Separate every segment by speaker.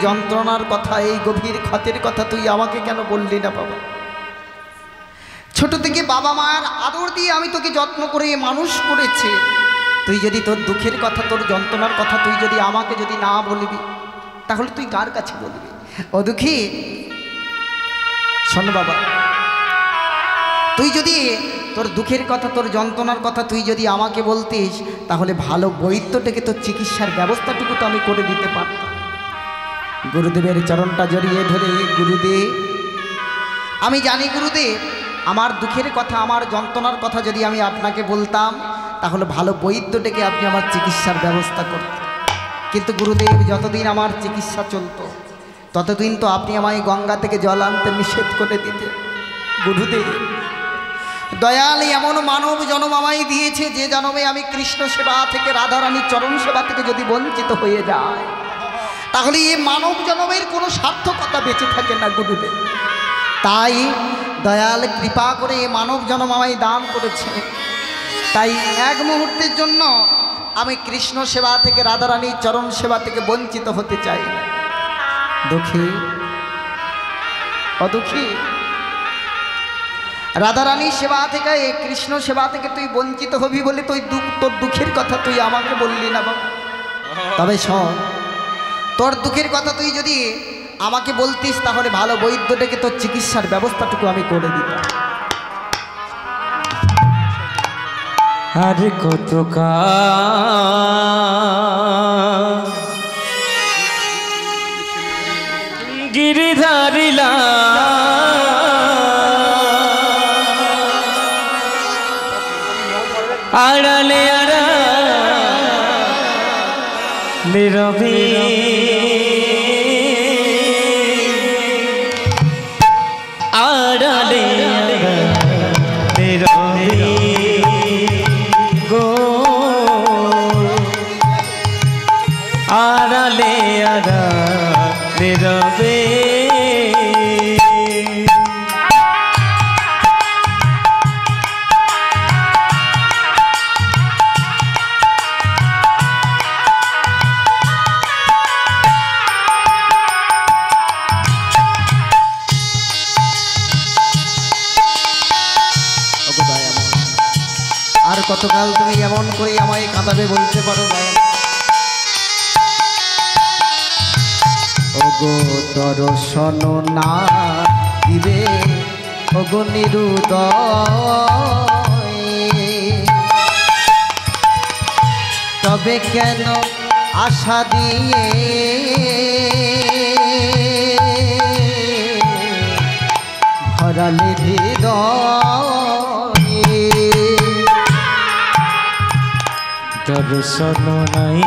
Speaker 1: যন্ত্রণার কথা, এই গভীর ক্ষতের কথা তুই আমাকে কেন বললি না বাবা? ছোট থেকে বাবা মায়ের আদর দিয়ে আমি তোকে যত্ন করে মানুষ করেছি। তুই যদি তোর দুঃখের কথা, তোর যন্ত্রণার কথা তুই যদি আমাকে যদি না বলবি, তাহলে তুই কার কাছে বলবি? ও দুঃখী, শোন বাবা, তুই যদি তোর দুঃখের কথা, তোর যন্ত্রণার কথা তুই যদি আমাকে বলতিস, তাহলে ভালো বৈদ্যটাকে তোর চিকিৎসার ব্যবস্থাটুকু তো আমি করে দিতে পারতাম। গুরুদেবের চরণটা জড়িয়ে ধরে, গুরুদেব আমি জানি গুরুদেব, আমার দুঃখের কথা, আমার যন্ত্রণার কথা যদি আমি আপনাকে বলতাম, তাহলে ভালো বৈদ্যটাকে আপনি আমার চিকিৎসার ব্যবস্থা করতেন। কিন্তু গুরুদেব, যতদিন আমার চিকিৎসা চলত ততদিন তো আপনি আমায় গঙ্গা থেকে জল আনতে নিষেধ করে দিতে। গুরুদেব দয়াল এমন মানব জন্ম আমায় দিয়েছে, যে জন্মে আমি কৃষ্ণ সেবা থেকে, রাধারানীর চরণ সেবা থেকে যদি বঞ্চিত হয়ে যায়, তাহলে এই মানব জন্মের কোনো সার্থকতা বেঁচে থাকে না গুরুদেব। তাই দয়াল কৃপা করে এই মানব জন্ম আমায় দান করেছে। তাই এক মুহূর্তের জন্য আমি কৃষ্ণ সেবা থেকে, রাধারানীর চরণ সেবা থেকে বঞ্চিত হতে চাই না। দুঃখী, অদুঃখী, রাধারানীর সেবা থেকে, কৃষ্ণ সেবা থেকে তুই বঞ্চিত হবি বলে তুই তোর দুঃখের কথা তুই আমাকে বললি না বাবা। তবে শোন, তোর দুঃখের কথা তুই যদি আমাকে বলতিস, তাহলে ভালো বৈদ্যটাকে তোর চিকিৎসার ব্যবস্থাটুকু আমি করে দিতাম।
Speaker 2: আর কত গিরিধারিলা আড়ালে আড়ালে রবি আড়ালে আড়ালে রবি গো আড়ালে আড়ালে রবি।
Speaker 1: আর কতকাল তুমি এমন করে আমায় কাঁদাবে বলতে পারো না? ওগো দর্শন না দিবে, ওগো নিরুদয়, তবে কেন আশা দিয়ে ভরালে হৃদয়?
Speaker 2: দর্শন নাই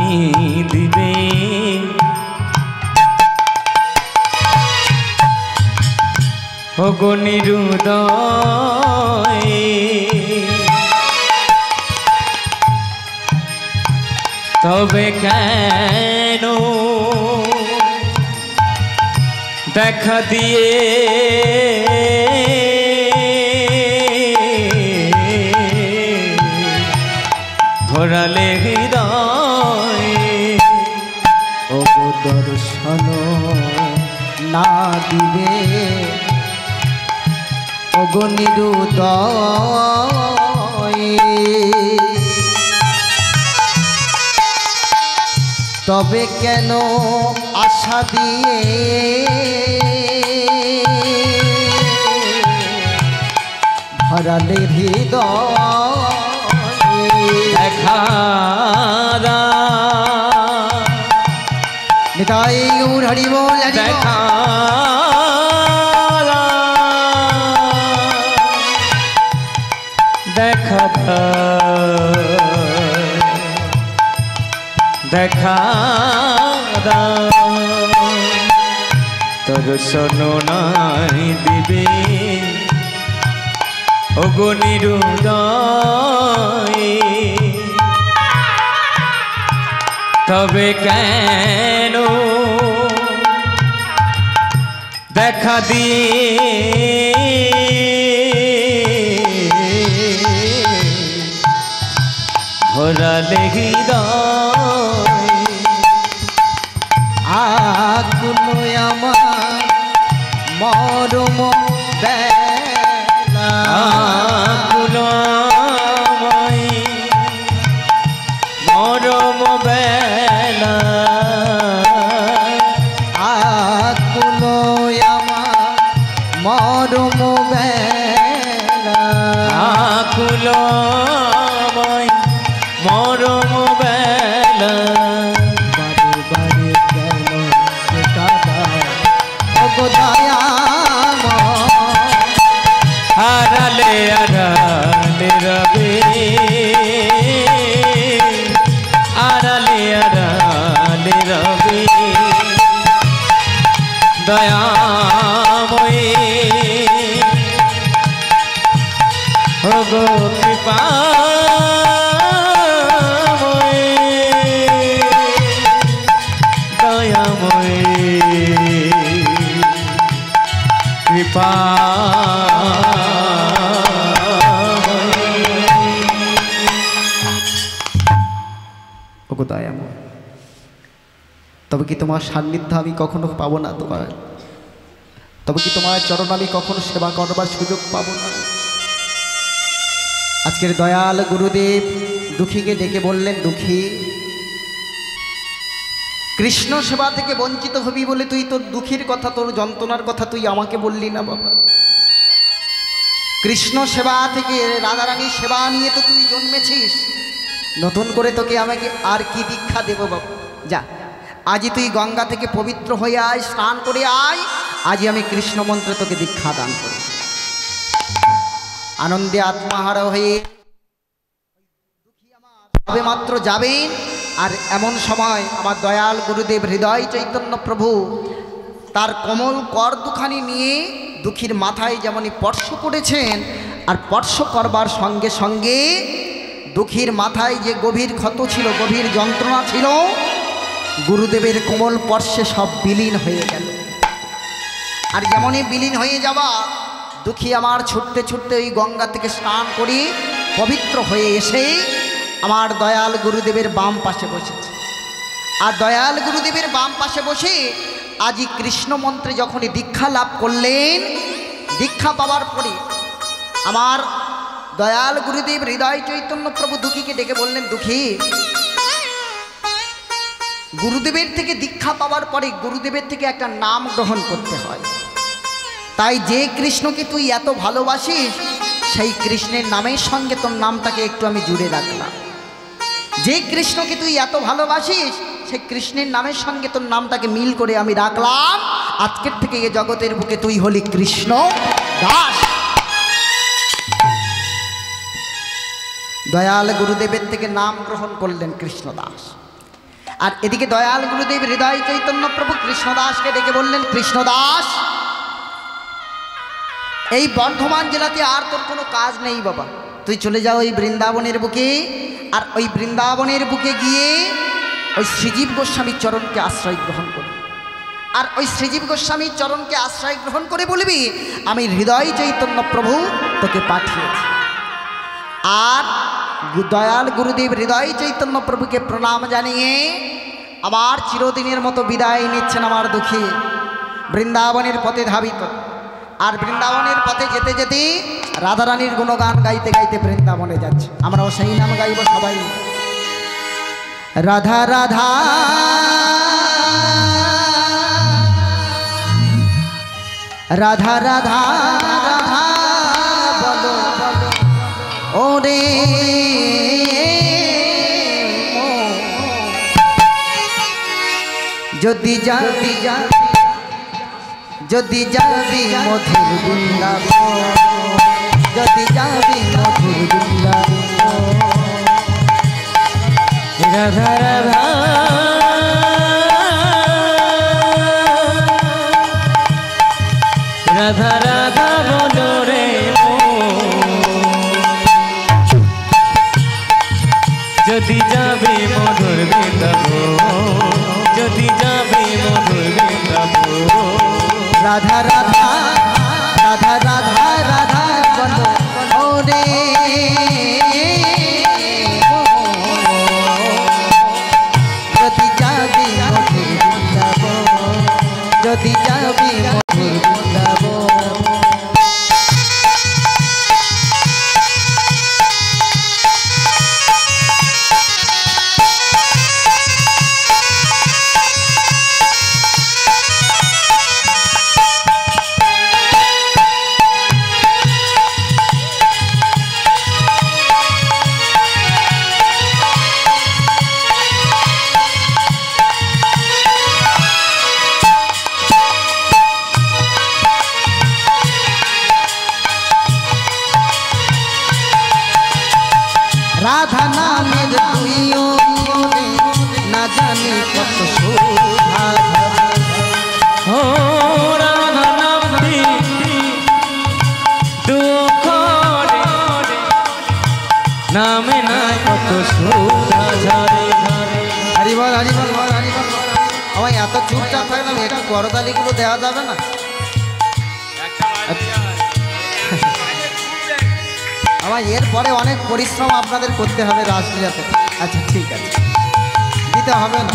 Speaker 2: দিবে, ওগো নিরুদয়, তবে কেন দেখা দিয়ে ভরালে হৃদয়?
Speaker 1: ওগো দর্শন না দিবে, ওগো নিরুদয়, তবে কেন আশা দিয়ে ভরালে হৃদয়?
Speaker 2: দেখা
Speaker 1: নিতাই গৌর হরি বল,
Speaker 2: দেখা দেখা দেখা তোর শোনো নাই দিবে, ওগো নিরুদয়, তবে কেন দেখা দিয়ে ভরালে হৃদয়?
Speaker 1: আগুন আমার মরম বেলা
Speaker 2: আকুল আমায় মরম বেলা
Speaker 1: বারে বারে কেন এ কাদা ওগো দয়াময়
Speaker 2: আড়ালে আড়ালে রবে আড়ালে আড়ালে রবে দয়াময়ী ওগো কৃপাময়ী দয়াময়ী কৃপা
Speaker 1: দয়াময় তবে কি তোমার সান্নিধ্য আমি কখনো পাবো না তোমার তবে কি তোমার চরণ আমি কখনো সেবা করবার সুযোগ পাবো না আজকের দয়াল গুরুদেব দুঃখীকে ডেকে বললেন দুঃখী কৃষ্ণ সেবা থেকে বঞ্চিত হবি বলে তুই তোর দুঃখীর কথা তোর যন্ত্রণার কথা তুই আমাকে বললি না বাবা কৃষ্ণ সেবা থেকে রাধারানীর সেবা নিয়ে তো তুই জন্মেছিস নতুন করে তোকে আমাকে আর কি দীক্ষা দেব বাবা যা আজই তুই গঙ্গা থেকে পবিত্র হয়ে আয় স্নান করে আয় আজই আমি কৃষ্ণ মন্ত্রে তোকে দীক্ষা দান করি আনন্দে আত্মাহারা হয়ে সবে মাত্র যাবেন আর এমন সময় আমার দয়াল গুরুদেব হৃদয় চৈতন্য প্রভু তার কোমল কর দুখানি নিয়ে দুঃখীর মাথায় যেমনই স্পর্শ করেছেন আর স্পর্শ করবার সঙ্গে সঙ্গে দুঃখীর মাথায় যে গভীর ক্ষত ছিল গভীর যন্ত্রণা ছিল গুরুদেবের কোমল স্পর্শে সব বিলীন হয়ে গেল আর যেমনই বিলীন হয়ে যাওয়া দুঃখী আমার ছুটতে ছুটতে ওই গঙ্গা থেকে স্নান করে পবিত্র হয়ে এসে আমার দয়াল গুরুদেবের বাম পাশে বসেছে আর দয়াল গুরুদেবের বাম পাশে বসে আজই কৃষ্ণ মন্ত্রে যখনই দীক্ষা লাভ করলেন দীক্ষা পাওয়ার পরে আমার দয়াল গুরুদেব হৃদয় চৈতন্য প্রভু দুঃখীকে ডেকে বললেন দুঃখী গুরুদেবের থেকে দীক্ষা পাওয়ার পরে গুরুদেবের থেকে একটা নাম গ্রহণ করতে হয় তাই যে কৃষ্ণকে তুই এত ভালোবাসিস সেই কৃষ্ণের নামের সঙ্গে তোর নামটাকে একটু আমি জুড়ে রাখলাম যে কৃষ্ণকে তুই এত ভালোবাসিস সেই কৃষ্ণের নামের সঙ্গে তোর নামটাকে মিল করে আমি রাখলাম আজকের থেকে এ জগতের বুকে তুই হলি কৃষ্ণ দাস দয়াল গুরুদেবের থেকে নাম গ্রহণ করলেন কৃষ্ণ দাস আর এদিকে দয়াল গুরুদেব হৃদয় চৈতন্য প্রভু কৃষ্ণ দাসকে ডেকে বললেন কৃষ্ণ দাস এই বর্ধমান জেলাতে আর তোর কোনো কাজ নেই বাবা তুই চলে যাও ওই বৃন্দাবনের বুকে আর ওই বৃন্দাবনের বুকে গিয়ে ওই শ্রীজীব গোস্বামীর চরণকে আশ্রয় গ্রহণ করবি আর ওই শ্রীজীব গোস্বামীর চরণকে আশ্রয় গ্রহণ করে বলবি আমি হৃদয় চৈতন্য প্রভু তোকে পাঠিয়েছি আর দয়াল গুরুদেব হৃদয় চৈতন্য প্রভুকে প্রণাম জানিয়ে আবার চিরদিনের মতো বিদায় নিচ্ছেন আমার দুঃখী বৃন্দাবনের পথে ধাবিত আর বৃন্দাবনের পথে যেতে যেতে রাধারানীর গুণগান গাইতে গাইতে বৃন্দাবনে যাচ্ছে আমরাও সেই নাম গাইব সবাই রাধা রাধা রাধা রাধা রাধা বলো ওরে যদি যাবি যদি যাবি মধুর বৃন্দাবন যদি যাবি মধুর বৃন্দাবন
Speaker 2: রাধা রাধা রাধা রাধা বলো রে যদি যাবে মধুর বৃন্দাবন যদি যাবে মধুর বৃন্দাবন
Speaker 1: রাধা রাধা রাধা রাধা রাধা বলো ওরে যদি যাবি মধুর বৃন্দাবন যদি যাবি মধুর বৃন্দাবন কত শোভা ধরে।
Speaker 2: ও রাধা নামটি দুঃখরে নামে নাই কত সুধা ঝরে।
Speaker 1: হরি বল হরি বল বল হরি বল। আমার এত চুপচাপ থাকলাম, একটু করতালিগুলো দেওয়া যাবে না? আমার এরপরে অনেক পরিশ্রম আপনাদের করতে হবে রাসলীলাতে। আচ্ছা ঠিক আছে, দিতে হবে না।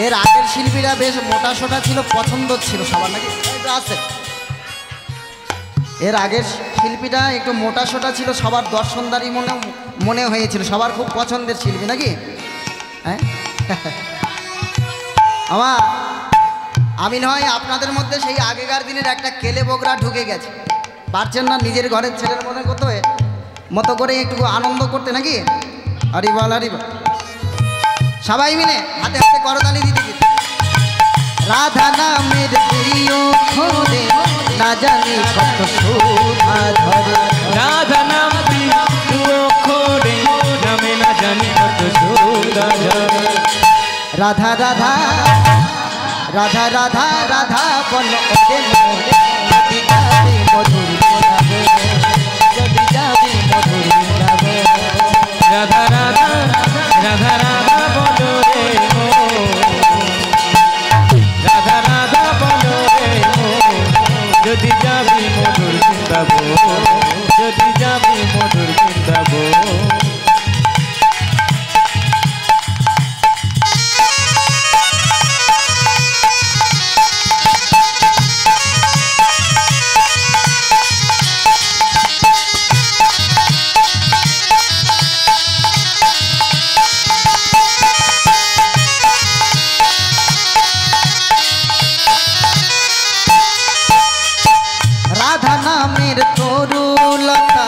Speaker 1: এর আগের শিল্পীরা বেশ মোটা সোটা ছিল, পছন্দ ছিল সবার নাকি আছে। এর আগের শিল্পীটা একটু মোটা সোটা ছিল, সবার দর্শনদারি মনে হয়েছিল, সবার খুব পছন্দের শিল্পী নাকি? হ্যাঁ আমার আমি নয় আপনাদের মধ্যে সেই আগেকার দিনের একটা কেলে বগরা ঢুকে গেছে, পারছেন না নিজের ঘরের ছেলের মতো করে একটু আনন্দ করতে নাকি? হরি বল হরি বল। সবাই মিলে হাতে হাতে করতালি দিতে দিতে। রাধা নামের প্রিয় খোদে না জানি কত শোভা ধরে।
Speaker 2: রাধা নামটি দুঃখরে নামে না জানি কত সুধা ঝরে।
Speaker 1: রাধা রাধা রাধা রাধা রাধা বল ওরে মোরে, যদি যাবে মধুর বৃন্দাবন, যদি যাবে মধুর বৃন্দাবন।
Speaker 2: রাধা রাধা রাধা রাধা বলো রে মো, রাধা রাধা বলো রে মো, যদি যাবি মধুর বৃন্দাবন, যদি যাবি মধুর বৃন্দাবন।
Speaker 1: রাধা নামের তরুলতা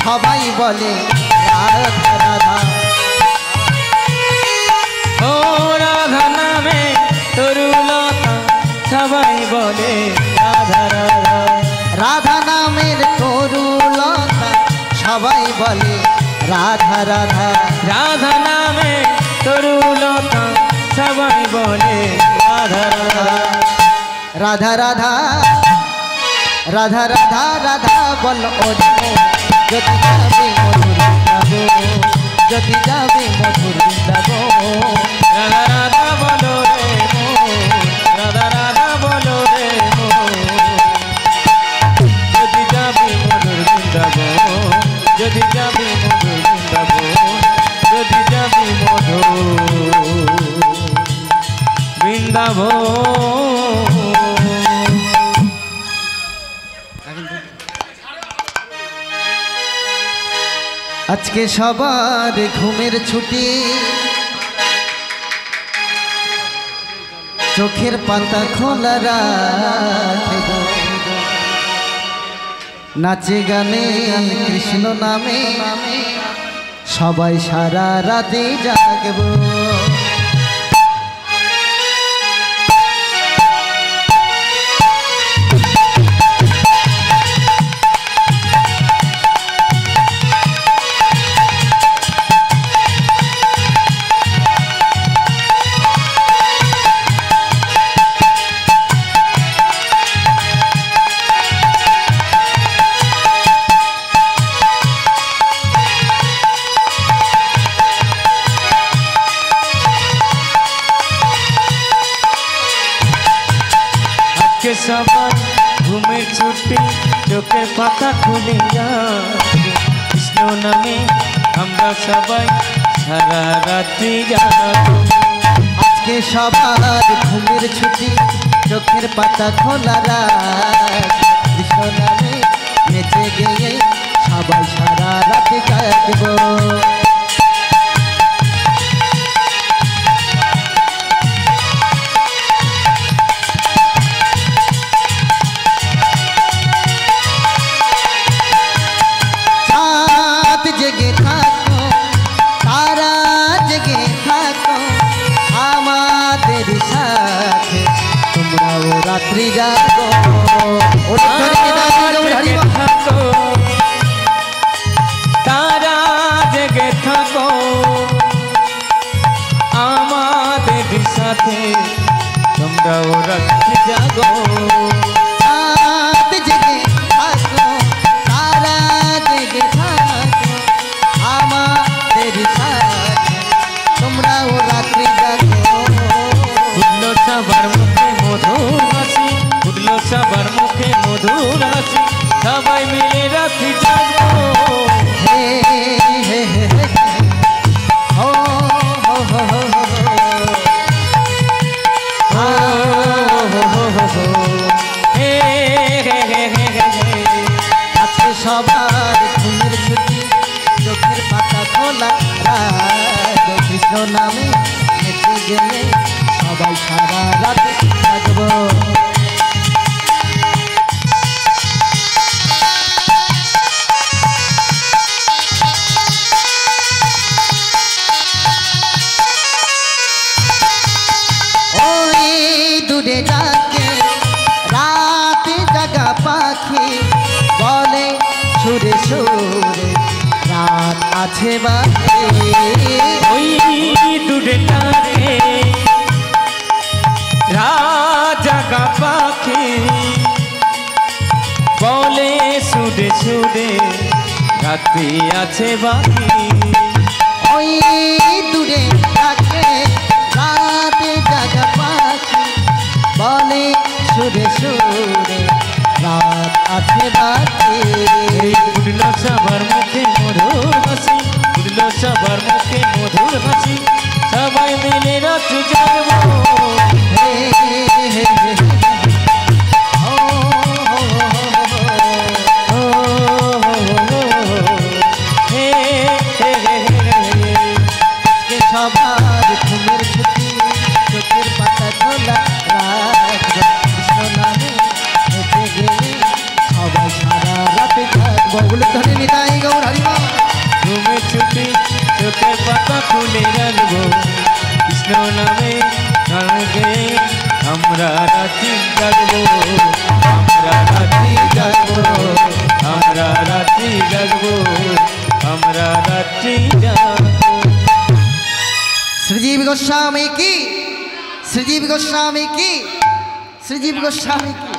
Speaker 1: সবাই বলে রাধা রাধা।
Speaker 2: ও রাধা নামে তরুলতা সবাই বলে রাধা রাধা।
Speaker 1: রাধা নামের তরুলতা সবাই বলে রাধা রাধা।
Speaker 2: রাধা নামে তরুলতা সবাই বলে রাধা রাধা।
Speaker 1: রাধা রাধা রাধা রাধা রাধা বল ওরে মোর, যদি যাবে মধুর বৃন্দাবন, যদি যাবে মধুর বৃন্দাবন।
Speaker 2: রাধা রাধা বলো রে মো, রাধা রাধা বলো রে মো, যদি যাবি মধুর বৃন্দাবন, যদি যাবি মধুর বৃন্দাবন, যদি যাবি মধুর বৃন্দাবন।
Speaker 1: আজকে সবার ঘুমের ছুটি, চোখের পাতা খোলা রাখে গো, নাচে গানে কৃষ্ণ নামে সবাই সারা রাতে জাগব।
Speaker 2: আজকে সবার ঘুমের ছুটি, চোখের পাতা খুলে যাবে, কৃষ্ণ নামে আমরা সবাই সারা রাত্রি জাগবো।
Speaker 1: আজকে সবার ঘুমের ছুটি, চোখের পাতা খোলা রাখ, কৃষ্ণ নামে নেচে গিয়ে সবাই সারা রাতে কাটব। চাঁদ জেগে থাকো, তারা জেগে থাকো, আমাদের সাথে তোমরাও রাত্রি জাগো।
Speaker 2: জেগে থাকো, তারা জেগে থাকো, রাত্রি জাগো
Speaker 1: রাত জেগে থাকো তারা জেগে থাকো আমাদের সাথে তোমরাও রাত্রি জাগো
Speaker 2: ফুটলো সবার মুখে মধুর হাসি ফুটলো সবার মুখে মধুর হাসি সবাই মিলে রাত্রি জাগো
Speaker 1: হে হে হে হে হো হো হো হো আজকে সবার ঘুমের ছুটি চোখের পাতা খোলা কৃষ্ণ নামে হেঁটে গেলে সবাই সারা রাত থাকবো ওই দূরে ডাকে রাতে জাগা পাখি বলে সুরে সুরে রাত আছে বাকি
Speaker 2: ওই দূরে ডাকে রাজাগা পাখি বলে সুরে সুরে রাত্রি আছে বাকি
Speaker 1: ওই দূরে ডাকে রাতে জাগা পাখি বলে সুরে সুরে রাত আছে বাকি
Speaker 2: ফুটলো সবার মুখে মধুর হাসি ফুটলো সবার মুখে মধুর হাসি সবাই মিলে রাত্রি জাগবো
Speaker 1: হে হে হে হো হো হো আজকে সবার ঘুমের ছুটি চোখের পাতা খোলা রাত কৃষ্ণ নামে হেঁটে গেলে সবাই সারা রাতে থাকবো বলে ধরে নিতাই গৌর হরিমা
Speaker 2: ঘুমে ছুটি চোখের পাতা খুলে রাখবো কৃষ্ণ নামে গান গেয়ে আমরা রাত্রি জাগবো আমরা রাত্রি জাগবো আমরা রাত্রি জাগবো আমরা রাত্রি জাগবো
Speaker 1: শ্রীজীব গোস্বামী কি শ্রীজীব গোস্বামী কি শ্রীজীব গোস্বামী কি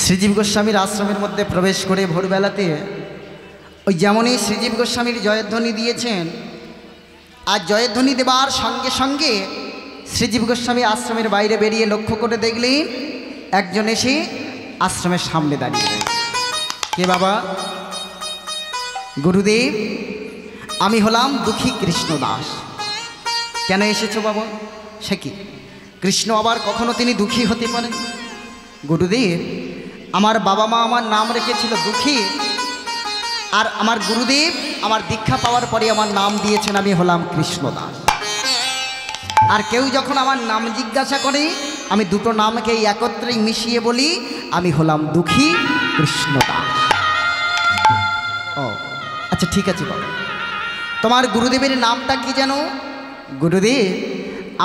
Speaker 1: শ্রীজীব গোস্বামীর আশ্রমের মধ্যে প্রবেশ করে ভোরবেলাতে ওই যেমনই শ্রীজীব গোস্বামীর জয়ধ্বনি দিয়েছেন আর জয়ধ্বনি দেবার সঙ্গে সঙ্গে শ্রীজীব গোস্বামী আশ্রমের বাইরে বেরিয়ে লক্ষ্য করে দেখলেন একজন এসে আশ্রমের সামনে দাঁড়িয়ে রয়েছে। কে বাবা? গুরুদেব, আমি হলাম দুঃখী কৃষ্ণদাস। কেন এসেছো বাবা? সে কি, কৃষ্ণ আবার কখনো তিনি দুঃখী হতে পারেন? গুরুদেব, আমার বাবা মা আমার নাম রেখেছিল দুঃখী, আর আমার গুরুদেব আমার দীক্ষা পাওয়ার পরে আমার নাম দিয়েছেন আমি হলাম কৃষ্ণদাস। আর কেউ যখন আমার নাম জিজ্ঞাসা করে আমি দুটো নামকে একত্রেই মিশিয়ে বলি আমি হলাম দুঃখী কৃষ্ণদাস। ও আচ্ছা, ঠিক আছে বাবা, তোমার গুরুদেবের নামটা কি যেন? গুরুদেব,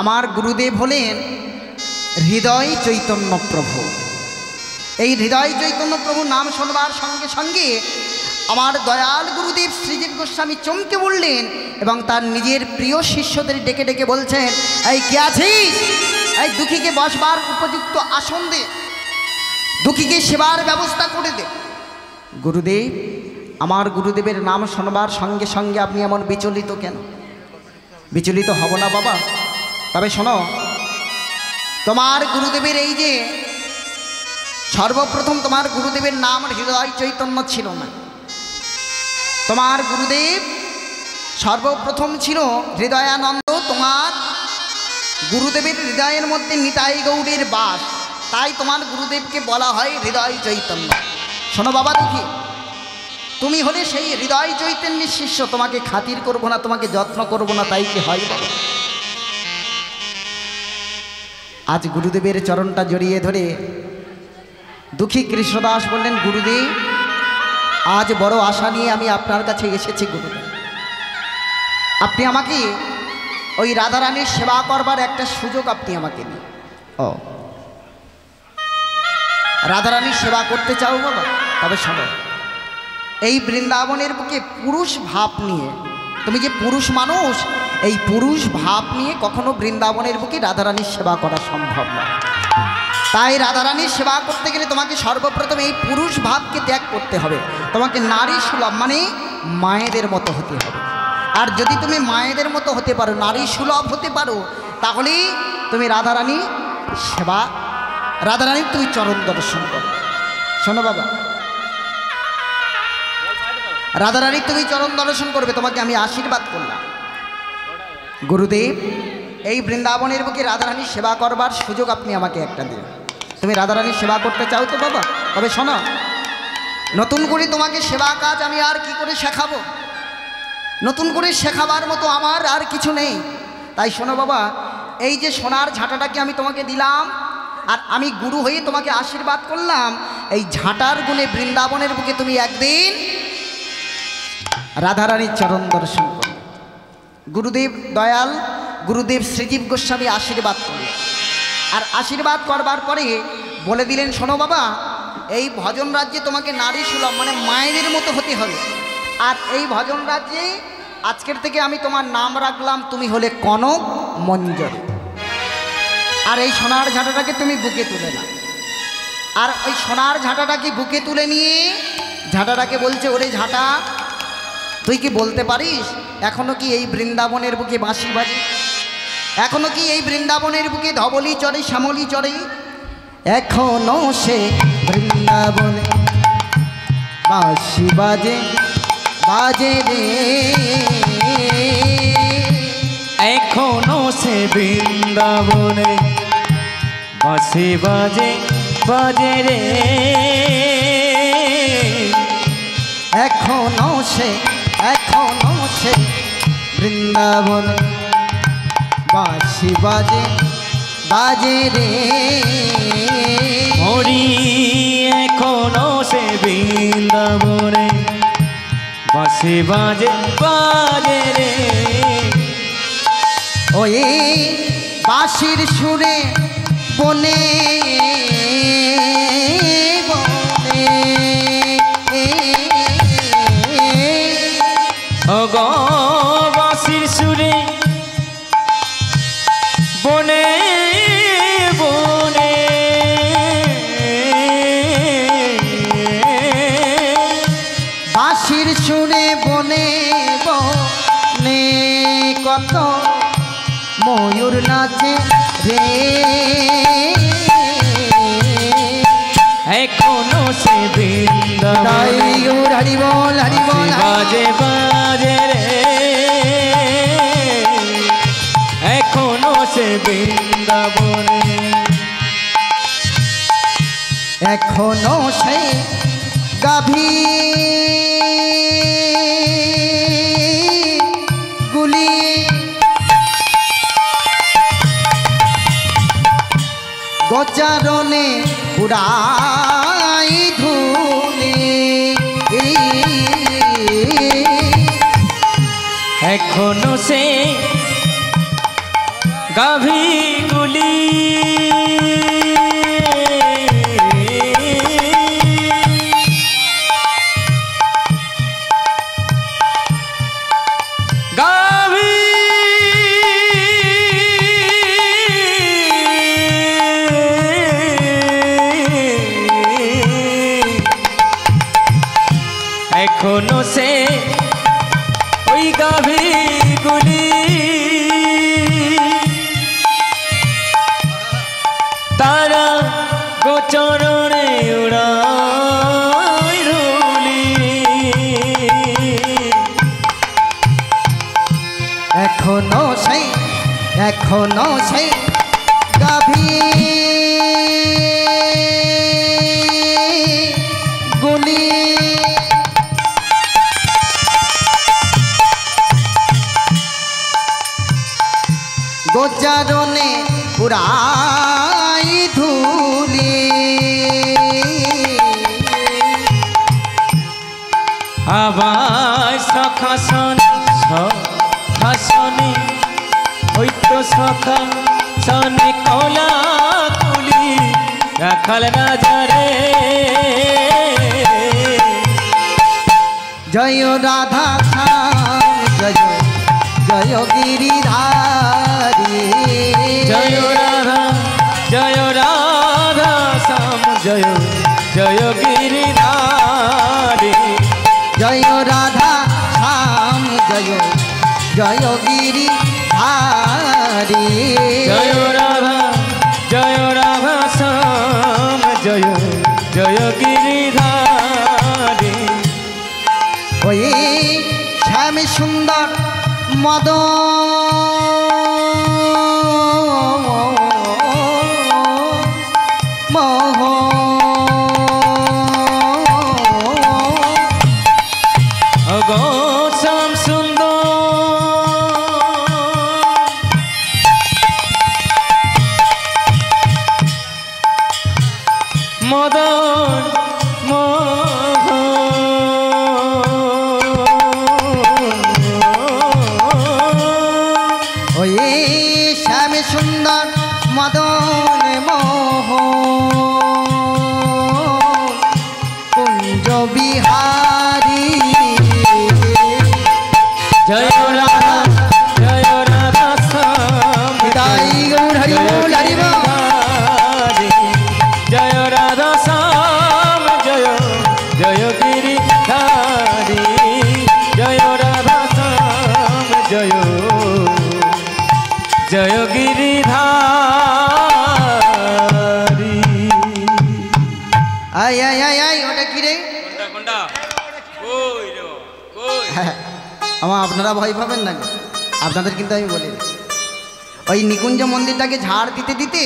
Speaker 1: আমার গুরুদেব হলেন হৃদয় চৈতন্য প্রভু। এই হৃদয় চৈতন্য প্রভু নাম শোনবার সঙ্গে সঙ্গে আমার দয়াল গুরুদেব শ্রীজীব গোস্বামী চমকে উঠলেন এবং তার নিজের প্রিয় শিষ্যদের ডেকে ডেকে বলছেন, এই কে আছিস? এই দুঃখীকে বসবার উপযুক্ত আসন দে, দুঃখীকে সেবার ব্যবস্থা করে দে। গুরুদেব, আমার গুরুদেবের নাম শোনবার সঙ্গে সঙ্গে আপনি এমন বিচলিত কেন? বিচলিত হব না বাবা, তবে শোনো, তোমার গুরুদেবের এই যে সর্বপ্রথম তোমার গুরুদেবের নাম হৃদয় চৈতন্য ছিল না। তোমার গুরুদেব সর্বপ্রথম ছিল হৃদয়ানন্দ। তোমার গুরুদেবের হৃদয়ের মধ্যে নিতাই গৌড়ের বাস, তাই তোমার গুরুদেবকে বলা হয় হৃদয় চৈতন্য। শোনো বাবা দুঃখী, তুমি হলে সেই হৃদয় চৈতন্যের শিষ্য, তোমাকে খাতির করব না, তোমাকে যত্ন করব না, তাই কি হয় বাবা? আজ গুরুদেবের চরণটা জড়িয়ে ধরে দুঃখী কৃষ্ণদাস বললেন, গুরুদেব, আজ বড় আশা নিয়ে আমি আপনার কাছে এসেছি। গুরুদেব, আপনি আমাকে ওই রাধারানীর সেবা করবার একটা সুযোগ আপনি আমাকে দিন। ও, রাধারানীর সেবা করতে চাও বাবা? তবে শোনো, এই বৃন্দাবনের বুকে পুরুষ ভাব নিয়ে, তুমি যে পুরুষ মানুষ, এই পুরুষ ভাব নিয়ে কখনো বৃন্দাবনের বুকে রাধারানীর সেবা করা সম্ভব নয়। তাই রাধারানীর সেবা করতে গেলে তোমাকে সর্বপ্রথম এই পুরুষ ভাবকে ত্যাগ করতে হবে। তোমাকে নারী সুলভ মানে মায়েদের মতো হতে হবে। আর যদি তুমি মায়েদের মতো হতে পারো, নারী সুলভ হতে পারো, তাহলেই তুমি রাধারানী সেবা, রাধারানীর তুমি চরণ দর্শন করো। শোনো বাবা, রাধারানীর তুমি চরণ দর্শন করবে, তোমাকে আমি আশীর্বাদ করলাম। গুরুদেব, এই বৃন্দাবনের বুকে রাধারানীর সেবা করবার সুযোগ আপনি আমাকে একটা দিন। তুমি রাধারানীর সেবা করতে চাও তো বাবা? তবে শোনো, নতুন করে তোমাকে সেবা কাজ আমি আর কি করে শেখাবো? নতুন করে শেখাবার মতো আমার আর কিছু নেই। তাই শোনো বাবা, এই যে সোনার ঝাঁটাটাকে আমি তোমাকে দিলাম, আর আমি গুরু হয়ে তোমাকে আশীর্বাদ করলাম, এই ঝাঁটার গুণে বৃন্দাবনের বুকে তুমি একদিন রাধারানীর চরণ দর্শন করবে। গুরুদেব দয়াল, গুরুদেব শ্রীজীব গোস্বামী আশীর্বাদ করলেন। আর আশীর্বাদ করবার পরে বলে দিলেন, শোনো বাবা, এই ভজন রাজ্যে তোমাকে নারী সুলভ মানে মায়েদের মতো হতে হবে। আর এই ভজন রাজ্যে আজকের থেকে আমি তোমার নাম রাখলাম, তুমি হলে কনক মঞ্জরি। আর এই সোনার ঝাঁটাটাকে তুমি বুকে তুলে নাও। আর ওই সোনার ঝাঁটাটাকে বুকে তুলে নিয়ে ঝাঁটাটাকে বলছে, ওরে ঝাঁটা, তুই কি বলতে পারিস এখনো কি এই বৃন্দাবনের বুকে বাঁশি বাজে? এখনো কি এই বৃন্দাবনের বুকে ধবলি চড়ে, শ্যামলি চড়ে? এখনো সে বৃন্দাবনে বাঁশি বাজে, বাজে রে।
Speaker 2: এখনো সে বৃন্দাবনে বাঁশি বাজে, বাজে রে।
Speaker 1: এখনো সে বৃন্দাবনে বাঁশি বাজে, বাজে রে।
Speaker 2: হরি এখনো সে বৃন্দাবনে বাঁশি বাজে, বাজে রে।
Speaker 1: ওই বাঁশির সুরে বনে বনে
Speaker 2: ওগো বাঁশির সুরে বনে বনে
Speaker 1: বাঁশির সুরে বনে বনে কত ময়ূর নাচে রে।
Speaker 2: এখনো সে বৃন্দাবনে
Speaker 1: হরি বল, হরি বল,
Speaker 2: বাজে, বাজে রে। এখনো সে বৃন্দাবনে,
Speaker 1: এখনো সে গাভী গুলি গোচারণে উড়াই ধুলি।
Speaker 2: এখনো সে গাভীগুলি এখনো সে ওই গাভীগুলি তারা গোচরণে উড়ায় ধুলি।
Speaker 1: এখনো সেই গাভী গুলি গোচারণে উড়াই ধুলি।
Speaker 2: আবার সখাসন সখাসনে ওই তো সখাসনে কলা তুলি রাখাল রাজা রে।
Speaker 1: জয় রাধা শ্যাম জয় জয় গিরিধারী
Speaker 2: জয় রাধা শ্যাম জয় জয় গিরিধারী
Speaker 1: জয় রাধা শ্যাম জয় জয় গিরিধারী
Speaker 2: জয় রাধা শ্যাম জয় জয় গিরিধারী
Speaker 1: ওই শ্যাম সুন্দর মদ মোহ
Speaker 2: অগো শ্যাম সুন্দর মদন
Speaker 1: ওই শ্যাম সুন্দর মদন মোহ কুঞ্জ বিহারী
Speaker 2: জয় রাধা শ্যাম
Speaker 1: হৃদয় গৌর হরি বল হরি বল।
Speaker 2: জয় রাধা শ্যাম জয় জয় গিরিধারী জয় রাধা শ্যাম জয় জয় গিরিধারী
Speaker 1: আয় আয় আয় আয় ওটা কি রে? হ্যাঁ, আমার আপনারা ভয় পাবেন না, আপনাদের কিন্তু আমি বলি ওই নিকুঞ্জ মন্দিরটাকে ঝাড় দিতে দিতে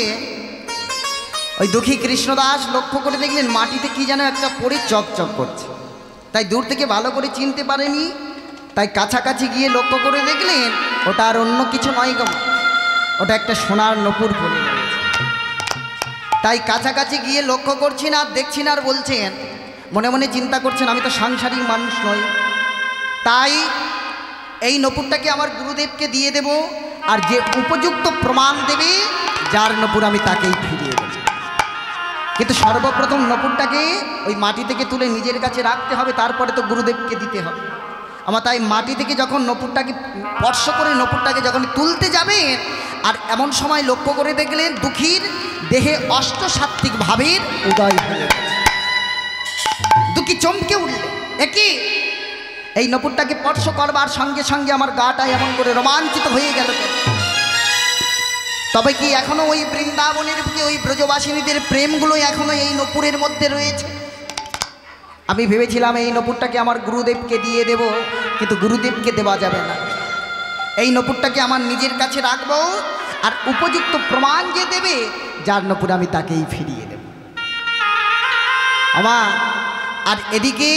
Speaker 1: ওই দুঃখী কৃষ্ণদাস লক্ষ্য করে দেখলেন মাটিতে কি যেন একটা পড়ে চকচক করছে। তাই দূর থেকে ভালো করে চিনতে পারেনি, তাই কাছাকাছি গিয়ে লক্ষ্য করে দেখলেন ওটা আর অন্য কিছু নয় গো, ওটা একটা সোনার নূপুর পড়ে রয়েছে। তাই কাছাকাছি গিয়ে লক্ষ্য করছেন আর দেখছেন আর বলছেন, মনে মনে চিন্তা করছেন আমি তো সাংসারিক মানুষ নই, তাই এই নূপুরটাকে আমার গুরুদেবকে দিয়ে দেব, আর যে উপযুক্ত প্রমাণ দেবে যার নূপুর আমি তাকেই ফিরিয়ে দেব। কিন্তু সর্বপ্রথম নূপুরটাকে ওই মাটি থেকে তুলে নিজের কাছে রাখতে হবে, তারপরে তো গুরুদেবকে দিতে হবে। আমার তাই মাটি থেকে যখন নূপুরটাকে স্পর্শ করে নূপুরটাকে যখন তুলতে যাবে, আর এমন সময় লক্ষ্য করে দেখলেন দুঃখীর দেহে অষ্টসাত্ত্বিক ভাবের উদয় হয়ে গেছে। দুঃখী চমকে উঠলে, একই এই নূপুরটাকে স্পর্শ করবার সঙ্গে সঙ্গে আমার গাটা এমন করে রোমাঞ্চিত হয়ে গেল। তবে কি এখনো ওই বৃন্দাবনের বুকে ওই ব্রজবাসিনীদের প্রেমগুলো এখনো এই নূপুরের মধ্যে রয়েছে? আমি ভেবেছিলাম এই নূপুরটাকে আমার গুরুদেবকে দিয়ে দেব, কিন্তু গুরুদেবকে দেওয়া যাবে না। এই নূপুরটাকে আমার নিজের কাছে রাখবো, আর উপযুক্ত প্রমাণ যে দেবে যার নূপুর আমি তাকেই ফিরিয়ে দেব। আমার আর এদিকে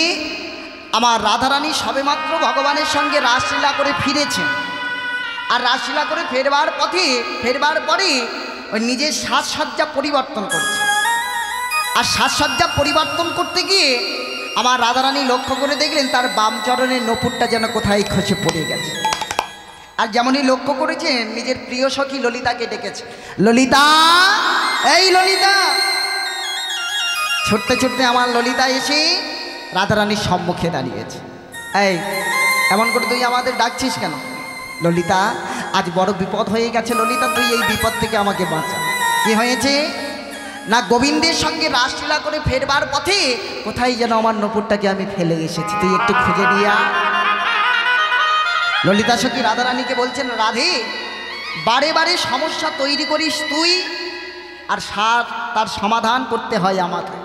Speaker 1: আমার রাধারানী সবেমাত্র ভগবানের সঙ্গে রাসলীলা করে ফিরেছেন, আর রাসলীলা করে ফেরবার পরে ওই নিজের সাজসজ্জা পরিবর্তন করছে। আর সাজসজ্জা পরিবর্তন করতে গিয়ে আমার রাধারানী লক্ষ্য করে দেখলেন তার বাম চরণের নূপুরটা যেন কোথায় খসে পড়ে গেছে। আর যেমনই লক্ষ্য করেছেন নিজের প্রিয় সখী ললিতাকে ডেকেছে, ললিতা, এই ললিতা। ছুটতে ছুটতে আমার ললিতা এসে রাধারানীর সম্মুখে দাঁড়িয়েছে। এই এমন করে তুই আমাদের ডাকছিস কেন? ললিতা, আজ বড় বিপদ হয়ে গেছে ললিতা, তুই এই বিপদ থেকে আমাকে বাঁচা। কি হয়েছে না, গোবিন্দের সঙ্গে রাসলীলা করে ফেরবার পথে কোথায় যেন আমার নূপুরটাকে আমি ফেলে এসেছি, তুই একটু খুঁজে নিয়ে আয়। ললিতা সখী রাধারানীকে বলছেন, রাধে, বারে বারে সমস্যা তৈরি করিস তুই, আর তার সমাধান করতে হয় আমাকে।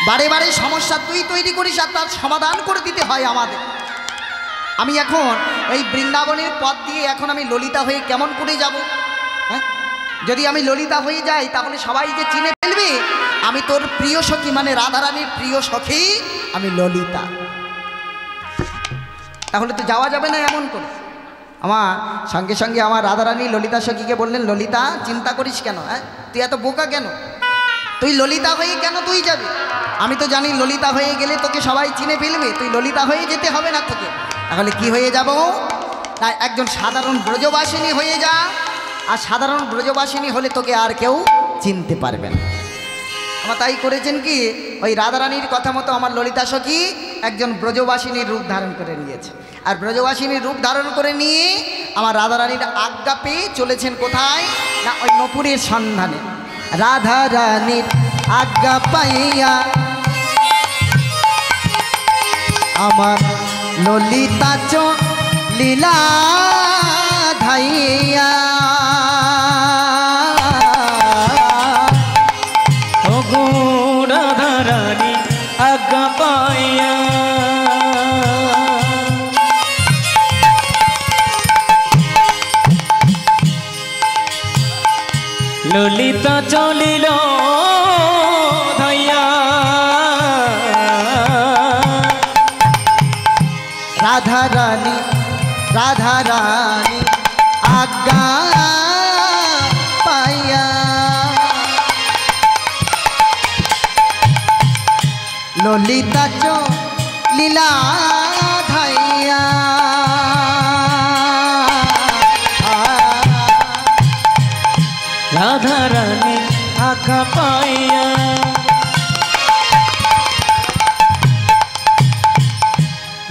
Speaker 1: বারে বারে সমস্যা তুই তৈরি করিস আর তার সমাধান করে দিতে হয় আমাদের। আমি এখন এই বৃন্দাবনের পথ দিয়ে এখন আমি ললিতা হয়ে কেমন করে যাব? হ্যাঁ, যদি আমি ললিতা হয়ে যাই তাহলে সবাই যে চিনে ফেলবে আমি তোর প্রিয় সখী, মানে রাধারানীর প্রিয় সখী আমি ললিতা। তাহলে তো যাওয়া যাবে না এমন করে। আমার সঙ্গে সঙ্গে আমার রাধারানী ললিতা সখীকে বললেন, ললিতা, চিন্তা করিস কেন? হ্যাঁ, তুই এত বোকা কেন? তুই ললিতা হয়ে কেন তুই যাবি? আমি তো জানি ললিতা হয়ে গেলে তোকে সবাই চিনে ফেলবে, তুই ললিতা হয়ে যেতে হবে না তোকে। তাহলে কি হয়ে যাব? না, একজন সাধারণ ব্রজবাসিনী হয়ে যা, আর সাধারণ ব্রজবাসিনী হলে তোকে আর কেউ চিনতে পারবে না। আমার তাই করেছেন কি, ওই রাধারানীর কথা মতো আমার ললিতা সখী একজন ব্রজবাসিনীর রূপ ধারণ করে নিয়েছে। আর ব্রজবাসিনীর রূপ ধারণ করে নিয়ে আমার রাধারানীর আজ্ঞা পেয়ে চলেছেন কোথায় না ওই নপুরের সন্ধানে। রাধারানীর আজ্ঞা পাইয়া আমার ললিতা লীলা ধাইয়া
Speaker 2: ওগো রাধারানী আজ্ঞা পাইয়া ললিতা চলিল ধাইয়া
Speaker 1: রাধারানী আজ্ঞা পাইয়া ললিতা লীলা ধাইয়া
Speaker 2: রাধারানী আজ্ঞা পাইয়া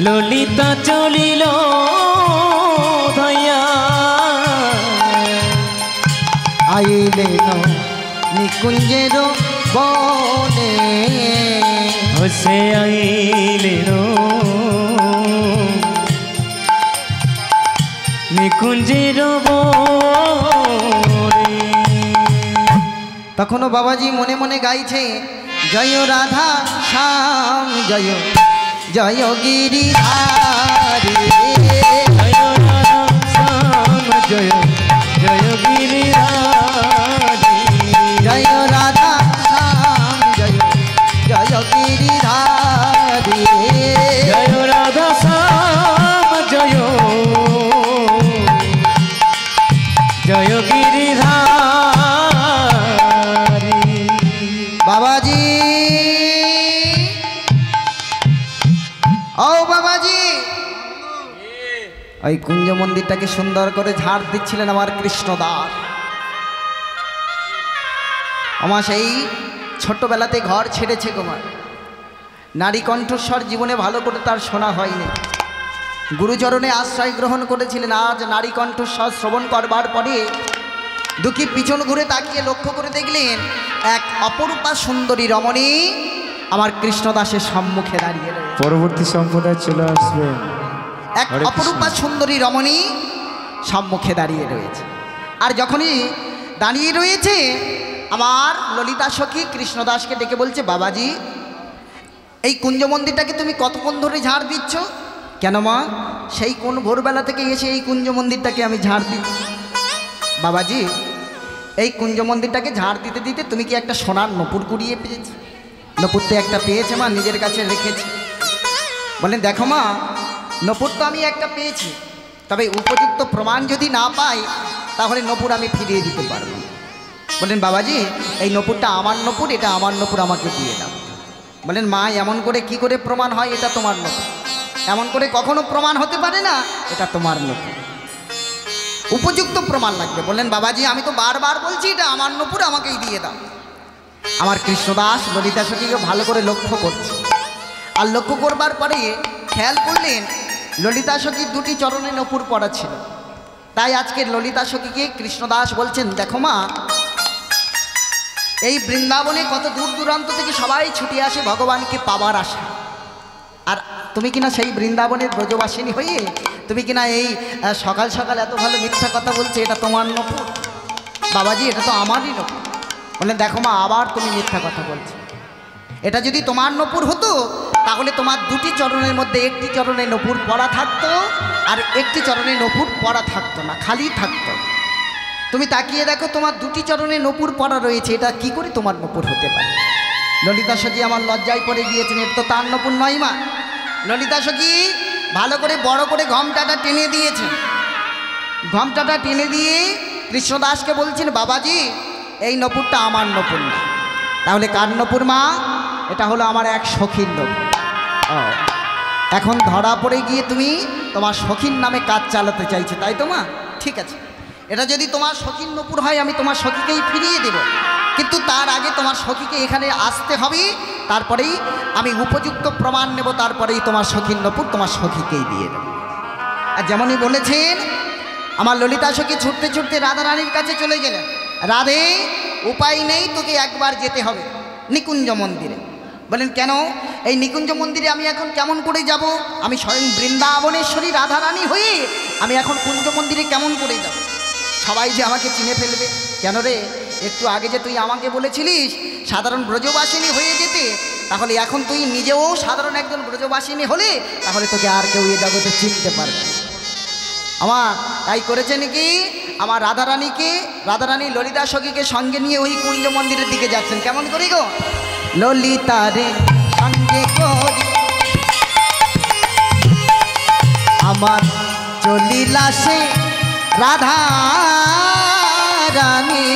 Speaker 2: ললিতা চলিল ধাইয়া
Speaker 1: আইলেন নিকুঞ্জের বনে
Speaker 2: সে আইলেন নিকুঞ্জের বনে।
Speaker 1: তখনও বাবাজি মনে মনে গাইছে জয় রাধা শ্যাম জয় জয় গিরিধারী
Speaker 2: জয় রাধা শ্যাম জয় জয় গিরিধারী
Speaker 1: জয় রাধা শ্যাম জয় জয় গিরিধারী
Speaker 2: জয় রাধা শ্যাম জয় জয় গিরিধারী।
Speaker 1: বাবাজি ও বাবাজি ওই কুঞ্জ মন্দিরটাকে সুন্দর করে ঝাড় দিচ্ছিলেন আমার কৃষ্ণদাস। আমার সেই ছোট্টবেলাতে ঘর ছেড়েছে কুমার, নারী কণ্ঠস্বর জীবনে ভালো করে তার শোনা হয়নি। গুরুচরণে আশ্রয় গ্রহণ করেছিলেন। আজ নারী কণ্ঠস্বর শ্রবণ করবার পরে দুঃখী পিছন ঘুরে তাকিয়ে লক্ষ্য করে দেখলেন এক অপরূপা সুন্দরী রমণী আমার কৃষ্ণদাসের সম্মুখে দাঁড়িয়ে রয়েছে।
Speaker 2: পরবর্তী সম্প্রদায় চলে আসবে।
Speaker 1: এক অপরূপা সুন্দরী রমণী সম্মুখে দাঁড়িয়ে রয়েছে। আর যখনই দাঁড়িয়ে রয়েছে আমার ললিতা সখী কৃষ্ণদাসকে ডেকে বলছে বাবাজি এই কুঞ্জ মন্দিরটাকে তুমি কতক্ষণ ধরে ঝাড় দিচ্ছ? কেন মা? সেই কোন ভোরবেলা থেকে এসে এই কুঞ্জ মন্দিরটাকে আমি ঝাড় দিচ্ছি। বাবাজি এই কুঞ্জ মন্দিরটাকে ঝাড় দিতে দিতে তুমি কি একটা সোনার নপুর কুড়িয়ে পেয়েছো? নপুর তো একটা পেয়েছে মা, নিজের কাছে রেখেছে। বলেন দেখো মা নপুর তো আমি একটা পেয়েছি, তবে উপযুক্ত প্রমাণ যদি না পাই তাহলে নপুর আমি ফিরিয়ে দিতে পারবো। বলেন বাবাজি এই নপুরটা আমার নপুর, এটা আমার নপুর, আমাকে দিয়ে দাও। বলেন মা এমন করে কি করে প্রমাণ হয় এটা তোমার নপুর? এমন করে কখনো প্রমাণ হতে পারে না, এটা তোমার নপুর, উপযুক্ত প্রমাণ লাগবে। বললেন বাবাজি আমি তো বারবার বলছি এটা আমার নপুর, আমাকেই দিয়ে দাও। আমার কৃষ্ণদাস ললিতা সখীকে ভালো করে লক্ষ্য করছে। আর লক্ষ্য করবার পরে খেয়াল করলেন ললিতা সখীর দুটি চরণে নপুর পড়া ছিল। তাই আজকে ললিতা সখীকে কৃষ্ণদাস বলছেন দেখো মা এই বৃন্দাবনে কত দূর দূরান্ত থেকে সবাই ছুটে আসে ভগবানকে পাবার আশা। আর তুমি কিনা সেই বৃন্দাবনের ব্রজবাসিনী হয়ে তুমি কিনা এই সকাল সকাল এত ভালো মিথ্যা কথা বলছে এটা তোমার নপুর? বাবাজি এটা তো আমারই নপুর। বললেন দেখো মা আবার তুমি মিথ্যা কথা বলছো। এটা যদি তোমার নপুর হতো তাহলে তোমার দুটি চরণের মধ্যে একটি চরণে নপুর পরা থাকতো আর একটি চরণে নপুর পরা থাকতো না, খালি থাকতো। তুমি তাকিয়ে দেখো তোমার দুটি চরণে নপুর পরা রয়েছে, এটা কি করে তোমার নপুর হতে পারে? ললিতা সখী আমার লজ্জায় পড়ে গিয়েছেন, এটা তো তার নপুর নয় মা। ললিতা সখী ভালো করে বড় করে ঘোমটাটা টেনে দিয়েছেন। ঘোমটাটা টেনে দিয়ে কৃষ্ণদাসকে বলছেন বাবাজি এই নপুরটা আমার নপুর না। তাহলে কার নপুর মা? এটা হলো আমার এক সখীর নপুর। এখন ধরা পড়ে গিয়ে তুমি তোমার সখীর নামে কাজ চালাতে চাইছো তাই তো মা? ঠিক আছে, এটা যদি তোমার সখীর নপুর হয় আমি তোমার সখীকেই ফিরিয়ে দেব। কিন্তু তার আগে তোমার সখীকে এখানে আসতে হবে, তারপরেই আমি উপযুক্ত প্রমাণ নেব, তারপরেই তোমার সখীর নপুর তোমার সখীকেই দিয়ে দেব। আর যেমনই বলেছেন, আমার ললিতা সখী ছুটতে ছুটতে রাধা রানীর কাছে চলে গেলেন। রাধে, উপায় নেই, তোকে একবার যেতে হবে নিকুঞ্জ মন্দিরে। বলেন কেন? এই নিকুঞ্জ মন্দিরে আমি এখন কেমন করে যাব? আমি স্বয়ং বৃন্দাবনেশ্বরী রাধা রানী হয়ে আমি এখন কুঞ্জ মন্দিরে কেমন করে যাব? সবাই যে আমাকে চিনে ফেলবে। কেন রে? একটু আগে যে তুই আমাকে বলেছিলিস সাধারণ ব্রজবাসিনী হয়ে যেতে, তাহলে এখন তুই নিজেও সাধারণ একজন ব্রজবাসিনী হলে তাহলে তোকে আর কেউ এই জগতে চিনতে পারবে না। আমার তাই করেছে নাকি, আমার রাধারানী ললিতা সখীকে সঙ্গে নিয়ে ওই কুঞ্জ মন্দিরের দিকে যাচ্ছেন। কেমন করি গো? ললিতারে সঙ্গে করি আমার চলিলা সে রাধা রানী,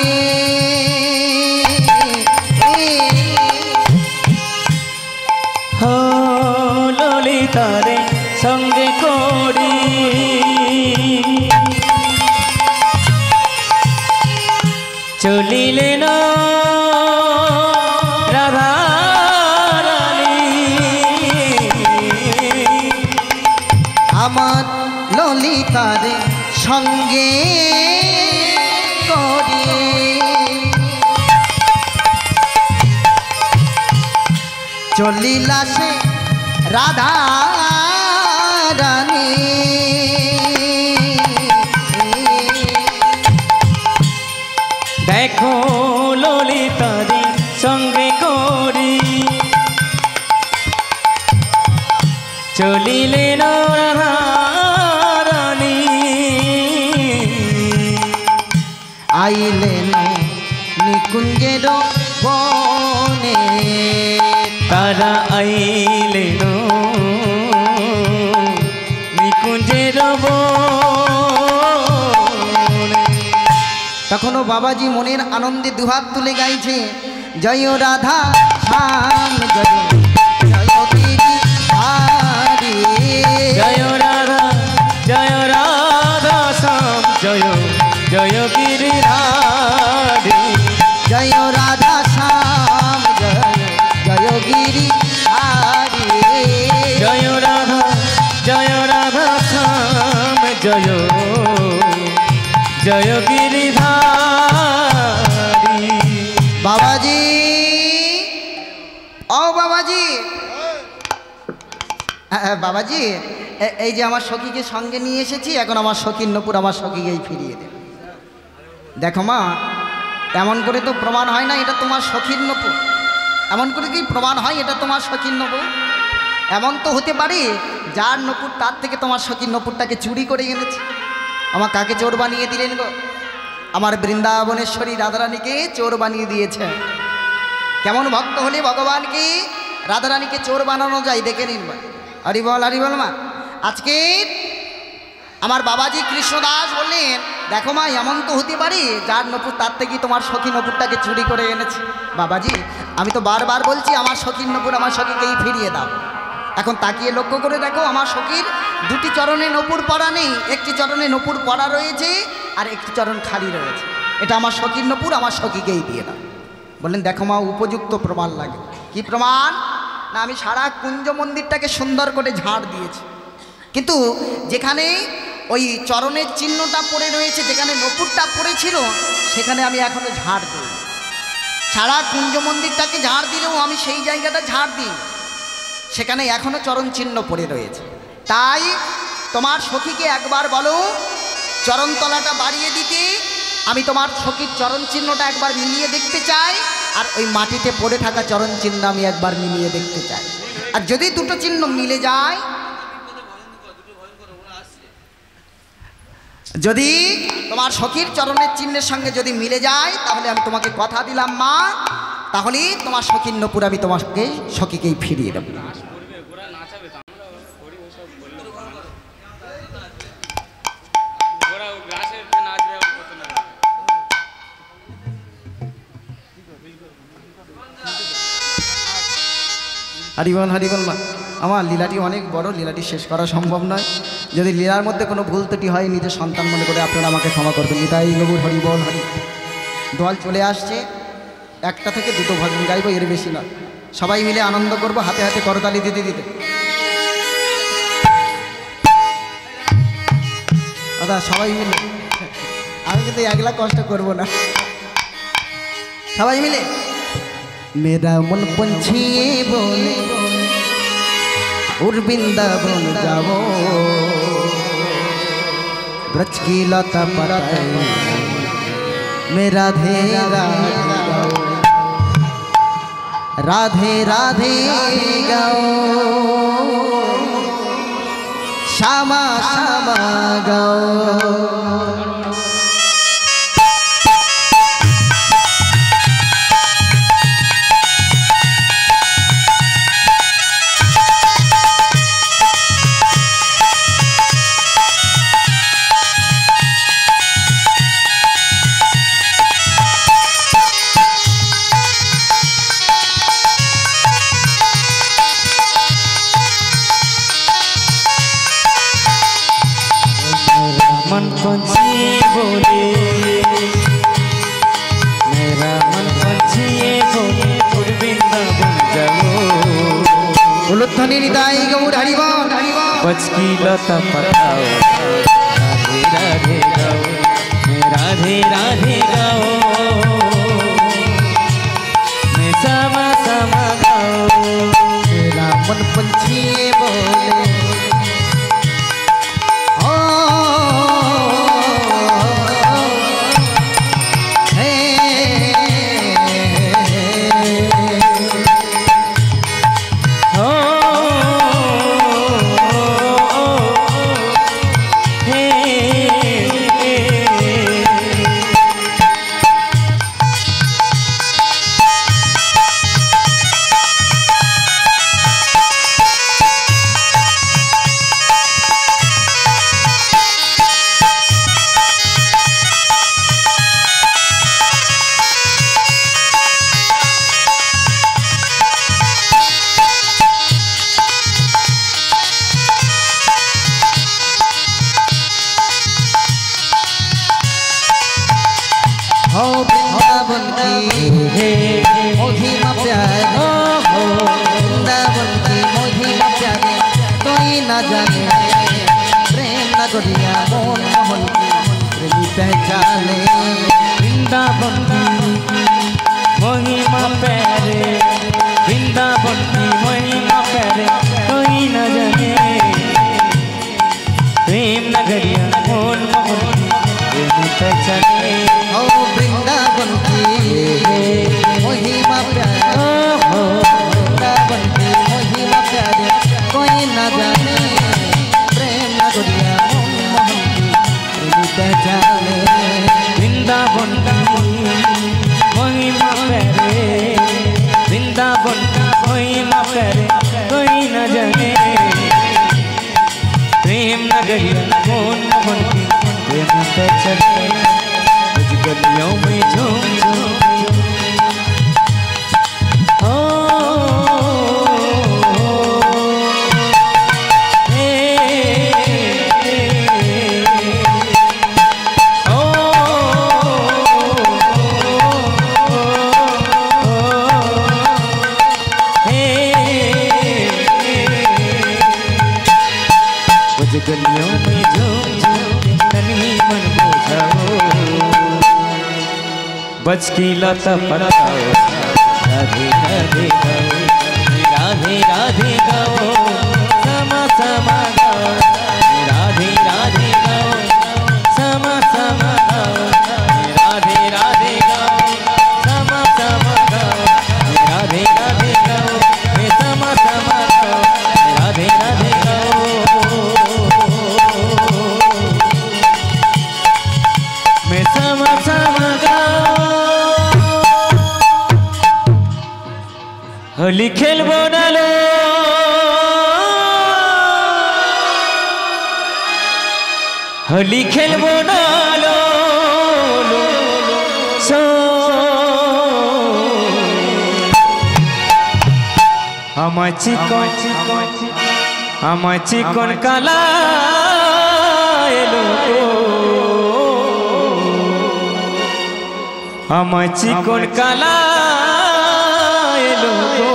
Speaker 2: ললিতারে সঙ্গে করি চলিলেন রাধা রানী,
Speaker 1: আমার ললিতারে সঙ্গে করি চলিলা সে রাধা রানী,
Speaker 2: দেখো ললিতারে সঙ্গে করি চলিলেন রাধা রানী,
Speaker 1: আইলেন নিকুঞ্জের বনে,
Speaker 2: তারা আইলেন নিকুঞ্জের বনে।
Speaker 1: তখনও বাবাজি মনের আনন্দে দুহাত তুলে গাইছে, জয় রাধা শ্যাম জয় জয় গিরিধারী,
Speaker 2: জয় রাধা শ্যাম জয় জয় গিরিধারী,
Speaker 1: জয় রাধা শ্যাম জয় জয় গিরিধারী,
Speaker 2: জয় রাধা শ্যাম জয় জয় গিরিধারী।
Speaker 1: বাবাজি, ও বাবাজি, বাবাজি, এই যে আমার সখীকে সঙ্গে নিয়ে এসেছি, এখন আমার সখীর নপুর আমার সখীকেই ফিরিয়ে দেব। দেখো মা, এমন করে তো প্রমাণ হয় না এটা তোমার সখীর নপুর। এমন করে কি প্রমাণ হয় এটা তোমার সখীর নপুর? এমন তো হতে পারে যার নপুর তার থেকে তোমার সখীর নপুরটাকে চুরি করে এনেছে। আমার কাকে চোর বানিয়ে দিলেন গো? আমার বৃন্দাবনেশ্বরী রাধারানীকে চোর বানিয়ে দিয়েছে। কেমন ভক্ত হলে ভগবানকে রাধারানীকে চোর বানানো যায় দেখে নিন। হরি বল মা। আজকে আমার বাবাজি কৃষ্ণদাস বললেন, দেখো মা, এমন তো হতে পারে যার নপুর তার থেকে তোমার সখী নপুরটাকে চুরি করে এনেছে। বাবাজি, আমি তো বারবার বলছি আমার সখীর নপুর আমার সখীকেই ফিরিয়ে দাও। এখন তাকিয়ে লক্ষ্য করে দেখো, আমার সখীর দুটি চরণে নপুর পরা নেই, একটি চরণে নপুর পরা রয়েছে আর একটি চরণ খালি রয়েছে। এটা আমার সখীর নপুর আমার সখীকেই দিয়ে দাও। বললেন, দেখো মা, উপযুক্ত প্রমাণ লাগে। কি প্রমাণ? না, আমি সারা কুঞ্জ মন্দিরটাকে সুন্দর করে ঝাড় দিয়েছি, কিন্তু যেখানে ওই চরণের চিহ্নটা পড়ে রয়েছে, যেখানে নপুরটা পড়েছিল, সেখানে আমি এখনো ঝাড় দিই। সারা কুঞ্জ মন্দিরটাকে ঝাড় দিলেও আমি সেই জায়গাটা ঝাড় দিই, সেখানে এখনো চরণ চিহ্ন পড়ে রয়েছে। তাই তোমার সখীকে একবার বলো চরণতলাটা বাড়িয়ে দিতে। আমি তোমার সখীর চরণ চিহ্নটা একবার মিলিয়ে দেখতে চাই, আর ওই মাটিতে পড়ে থাকা চরণ চিহ্ন আমি একবার মিলিয়ে দেখতে চাই। আর যদি দুটো চিহ্ন মিলে যায়, যদি তোমার সখীর চরণের চিহ্নের সঙ্গে যদি মিলে যায়, তাহলে আমি তোমাকে কথা দিলাম মা, তাহলে তোমার সখীর নপুর আমি তোমাকে সখীকেই ফিরিয়ে দেব। হরিবল মা। আমার লীলাটি অনেক বড়, লীলাটি শেষ করা সম্ভব নয়। যদি লীলার মধ্যে কোনো ভুল ত্রুটি হয়, নিজের সন্তান মনে করে আপনারা আমাকে ক্ষমা করবেন। নিতাই গৌর হরিবল হরি। দল চলে আসছে, একটা থেকে দুটো ভজন গাইবো, এর বেশি না। সবাই মিলে আনন্দ করব, হাতে হাতে করতালি দিতে দিতে। দাদা সবাই মিলে, আমি কিন্তু একলা কষ্ট করব না, সবাই মিলে। মেরা মন পঞ্ছি বলে उर वृंदावन जाओ, ब्रज की लता पराए में राधे राधे गाओ, राधे राधे गाओ, श्यामा श्यामा गाओ।
Speaker 2: मन पंछी बोले, मेरा मन पंछी बोले, उड़ वृंदावन जाओ,
Speaker 1: उलुध्वनि निदाई गौर हरिबोल,
Speaker 2: ब्रज की लता पराओ, राधे राधे गाओ, मैं राधे राधे गाओ, मैं सामा सामा गाओ।
Speaker 1: मेरा मन पंछी बोले, हो वृंदावन की महिमा प्यारे, हो वृंदावन की महिमा प्यारे, कोई न जाने प्रेम नगरिया मोहन मोहन की प्रेमी पहचाने।
Speaker 2: वृंदावन की महिमा प्यारे, वृंदावन की महिमा प्यारे, कोई न जाने प्रेम नगरिया मोहन मोहन की प्रेमी पहचाने।
Speaker 1: हो वृंदावन की महिमा प्यारे, हो वृंदावन की महिमा प्यारे, कोई न जाने प्रेम नगरिया मोहन मोहन की प्रेमी पहचाने।
Speaker 2: वृंदावन की महिमा प्यारे, वृंदावन की महिमा प्यारे, कोई न जाने प्रेम नगरिया मोहन मोहन की प्रेम पहचाने। गलियों में झूम झूम ओ हे ओ हे कुछ गलियों में झूम झूम तन्ही मन बुझाओ, बच की लता पराओ, राधे राधे गाओ, राधे राधे गाओ, समा समा गाओ, राधे राधे गाओ, समा समा गाओ, राधे राधे गाओ, समा समा गाओ, राधे राधे गाओ, मैं समा समा गाओ, राधे राधे गाओ, मैं समा समा गाओ। होली खेलबो नालो, होली खेलबो नालो, আমার চিকন কালা এলো, আমার চিকন কালা এলো গো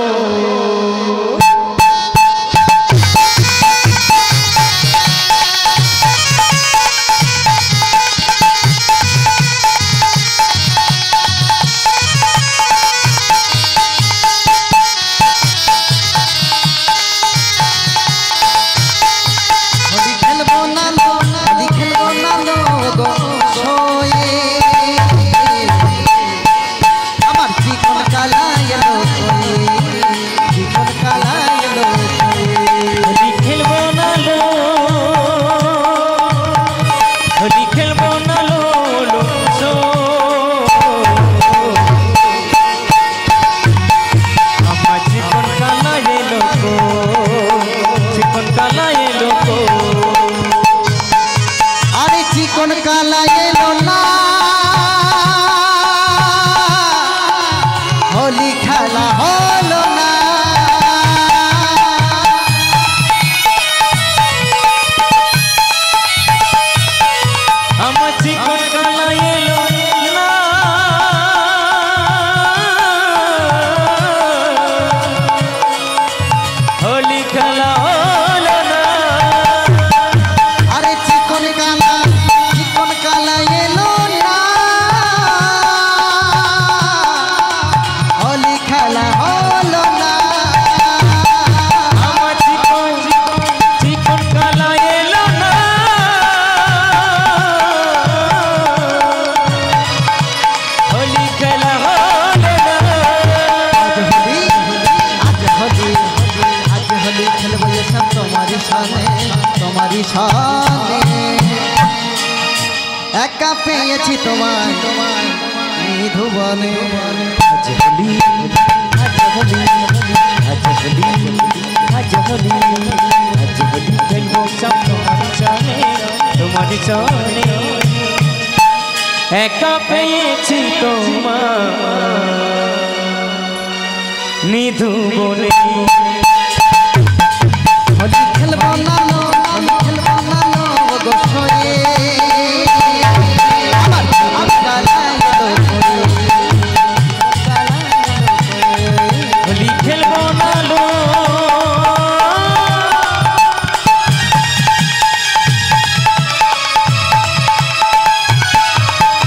Speaker 1: একা পেয়েছি তোমায় নিধুবনে
Speaker 2: আজ হোলি আজ হোলি আজ হোলি আজ হোলি আজ হোলি খেলবো সব তোমার সনে একা পেয়েছি তোমায় নিধুবনে
Speaker 1: হোলি খেলবো না গোসয়ে
Speaker 2: হোলি খেলবো না লো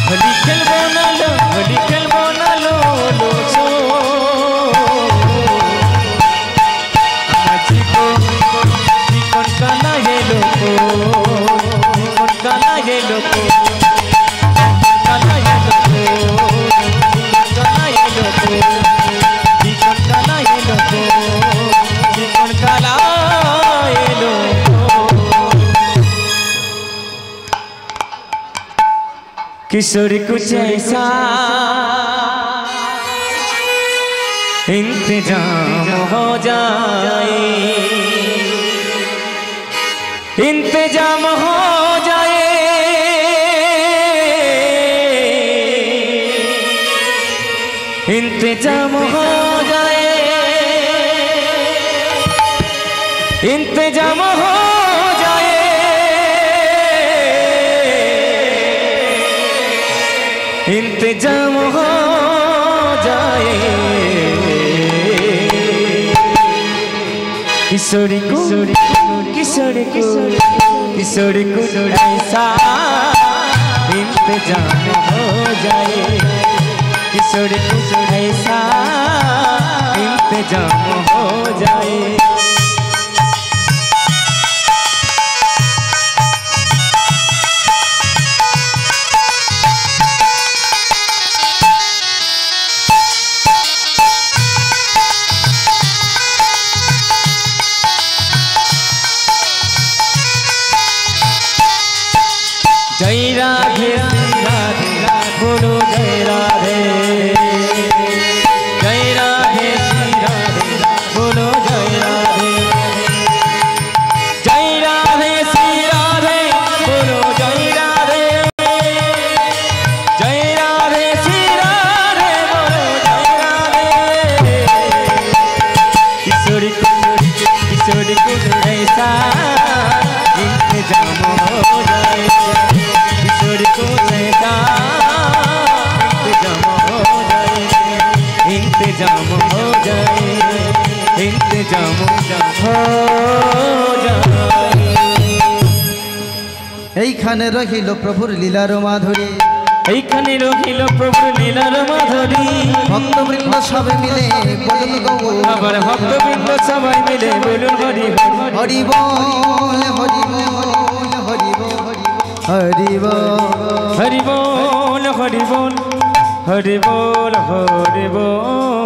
Speaker 2: হোলি খেলবো না লো হোলি খেলবো না লো লো সো চিকো চিকন কালা হে লোকো চিকন কালা হে লোকো কালা হে লোকো কালা হে লোকো চিকন কালা হে লোকো চিকন কালা হে লোকো किशोर कुछ ऐसा इंतजाम हो जाए इंतजाम हो जाए इंतजाम हो जाए इंतजाम हो जाए इंतजाम हो जाए किशोरी को किशोरी को किशोरी को ऐसा इंतजाम हो जाए किशोरी को ऐसा इंतजाम हो जाए जय राधे राधे बोलो जय राधे जय राधे श्री राधे बोलो जय राधे
Speaker 1: এইখানে রহিল প্রভুর লীলার মাধুরী,
Speaker 2: এইখানে রহিল প্রভুর লীলার মাধুরী।
Speaker 1: ভক্তবৃন্দ সবে মিলে বলুন গো,
Speaker 2: আবার ভক্তবৃন্দ সবাই মিলে বলুন হরি
Speaker 1: হরি বল হরি বল হরি বল হরি বল
Speaker 2: হরি বল হরি বল হরি বল হরি বল।